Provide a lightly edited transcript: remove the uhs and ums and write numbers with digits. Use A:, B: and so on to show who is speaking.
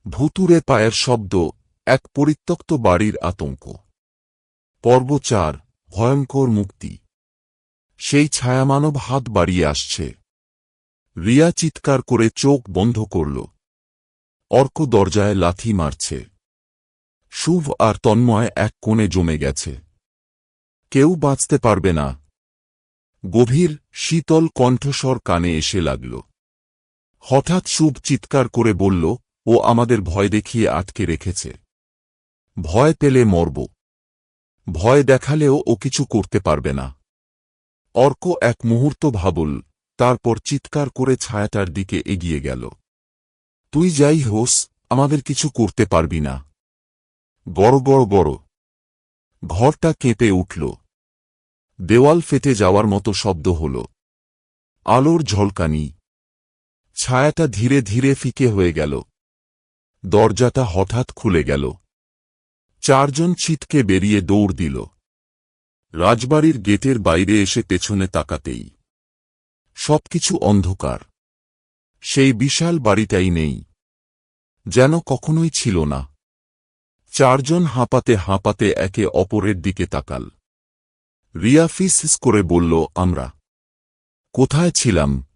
A: ভুতুড়ে পায়ের শব্দ, এক পরিত্যক্ত বাড়ির আতঙ্ক। পর্ব ৪, ভয়ঙ্কর মুক্তি। সেই ছায়ামানব হাত বাড়িয়ে আসছে। রিয়া চিৎকার করে চোখ বন্ধ করল। অর্ক দরজায় লাথি মারছে। শুভ আর তন্ময় এক কোণে জমে গেছে। কেউ বাঁচতে পারবে না। গভীর শীতল কণ্ঠস্বর কানে এসে লাগল। হঠাৎ শুভ চিৎকার করে বলল, ও আমাদের ভয় দেখিয়ে আটকে রেখেছে। ভয় পেলে মরব। ভয় দেখালেও ও কিছু করতে পারবে না। অর্ক এক মুহূর্ত ভাবল, তারপর চিৎকার করে ছায়াটার দিকে এগিয়ে গেল। তুই যাই হোস, আমাদের কিছু করতে পারবি না। গড় গড় গড়। ঘরটা কেঁপে উঠল। দেওয়াল ফেটে যাওয়ার মতো শব্দ হল। আলোর ঝলকানি। ছায়াটা ধীরে ধীরে ফিকে হয়ে গেল। দরজাটা হঠাৎ খুলে গেল। চারজন ছিটকে বেরিয়ে দৌড় দিল। রাজবাড়ির গেটের বাইরে এসে পেছনে তাকাতেই সবকিছু অন্ধকার। সেই বিশাল বাড়িটাই নেই, যেন কখনোই ছিল না। চারজন হাঁপাতে হাঁপাতে একে অপরের দিকে তাকাল। রিয়া ফিসফিস করে বলল, আমরা কোথায় ছিলাম?